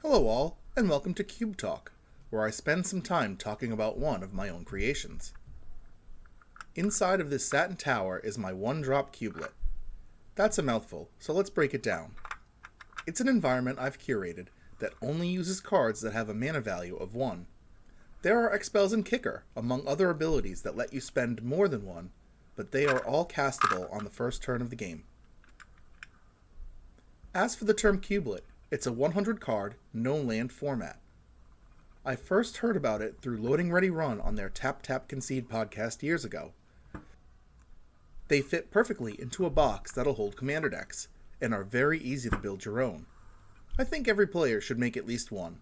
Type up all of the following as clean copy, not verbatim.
Hello all, and welcome to Cube Talk, where I spend some time talking about one of my own creations. Inside of this satin tower is my One Drop Cubelet. That's a mouthful, so let's break it down. It's an environment I've curated that only uses cards that have a mana value of 1. There are Expels and Kicker, among other abilities that let you spend more than 1, but they are all castable on the first turn of the game. As for the term Cubelet, it's a 100 card, no land format. I first heard about it through Loading Ready Run on their TapTapConcede podcast years ago. They fit perfectly into a box that'll hold commander decks, and are very easy to build your own. I think every player should make at least one.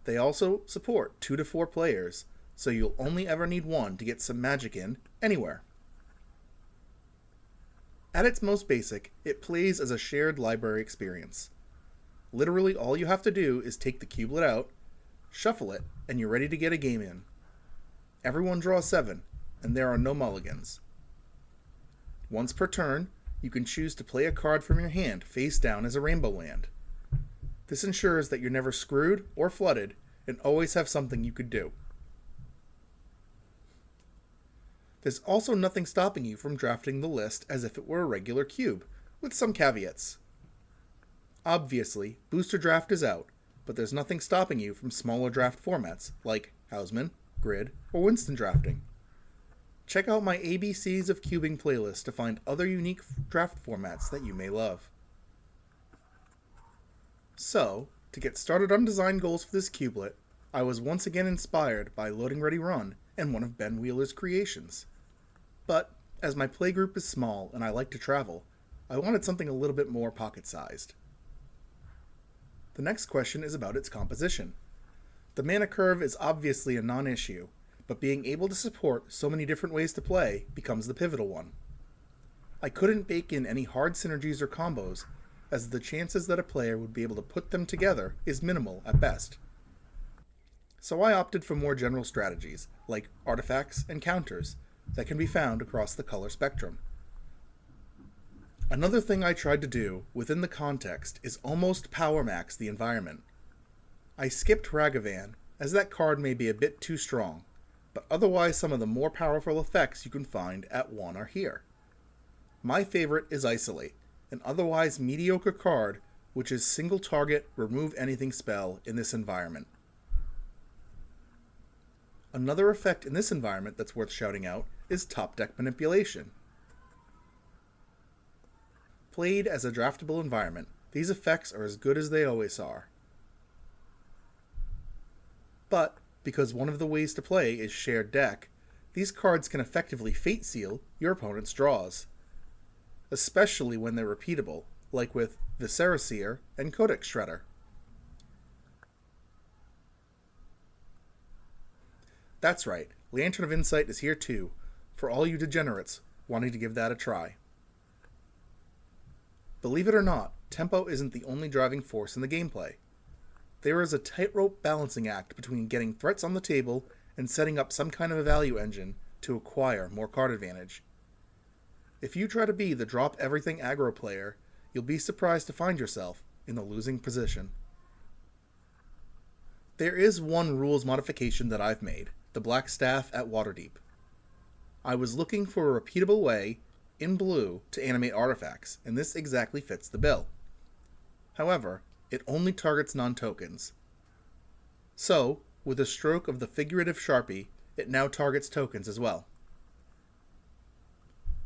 They also support 2 to 4 players, so you'll only ever need one to get some magic in anywhere. At its most basic, it plays as a shared library experience. Literally all you have to do is take the cubelet out, shuffle it, and you're ready to get a game in. Everyone draws 7, and there are no mulligans. Once per turn, you can choose to play a card from your hand face down as a rainbow land. This ensures that you're never screwed or flooded, and always have something you could do. There's also nothing stopping you from drafting the list as if it were a regular cube, with some caveats. Obviously, Booster Draft is out, but there's nothing stopping you from smaller draft formats like Houseman, Grid, or Winston drafting. Check out my ABCs of Cubing playlist to find other unique draft formats that you may love. So, to get started on design goals for this cubelet, I was once again inspired by Loading Ready Run and one of Ben Wheeler's creations. But, as my playgroup is small and I like to travel, I wanted something a little bit more pocket-sized. The next question is about its composition. The mana curve is obviously a non-issue, but being able to support so many different ways to play becomes the pivotal one. I couldn't bake in any hard synergies or combos, as the chances that a player would be able to put them together is minimal at best. So I opted for more general strategies, like artifacts and counters, that can be found across the color spectrum. Another thing I tried to do within the context is almost power max the environment. I skipped Ragavan, as that card may be a bit too strong, but otherwise some of the more powerful effects you can find at 1 are here. My favorite is Isolate, an otherwise mediocre card which is single target remove anything spell in this environment. Another effect in this environment that's worth shouting out is Top Deck Manipulation. Played as a draftable environment, these effects are as good as they always are. But, because one of the ways to play is shared deck, these cards can effectively fate seal your opponent's draws. Especially when they're repeatable, like with Viscera Seer and Codex Shredder. That's right, Lantern of Insight is here too, for all you degenerates wanting to give that a try. Believe it or not, tempo isn't the only driving force in the gameplay. There is a tightrope balancing act between getting threats on the table and setting up some kind of a value engine to acquire more card advantage. If you try to be the drop everything aggro player, you'll be surprised to find yourself in the losing position. There is one rules modification that I've made, the Black Staff at Waterdeep. I was looking for a repeatable way in blue to animate artifacts, and this exactly fits the bill. However, it only targets non-tokens. So, with a stroke of the figurative Sharpie, it now targets tokens as well.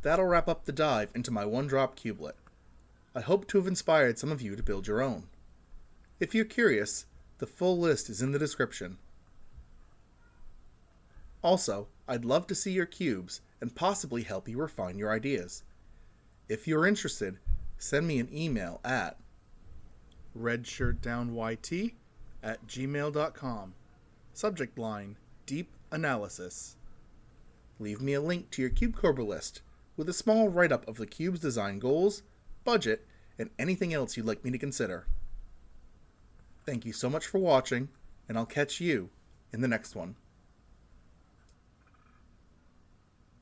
That'll wrap up the dive into my One Drop Cubelet. I hope to have inspired some of you to build your own. If you're curious, the full list is in the description. Also, I'd love to see your cubes and possibly help you refine your ideas. If you're interested, send me an email at redshirtdownyt@gmail.com. Subject line, Deep Analysis. Leave me a link to your cube Cobra list with a small write-up of the cube's design goals, budget, and anything else you'd like me to consider. Thank you so much for watching, and I'll catch you in the next one.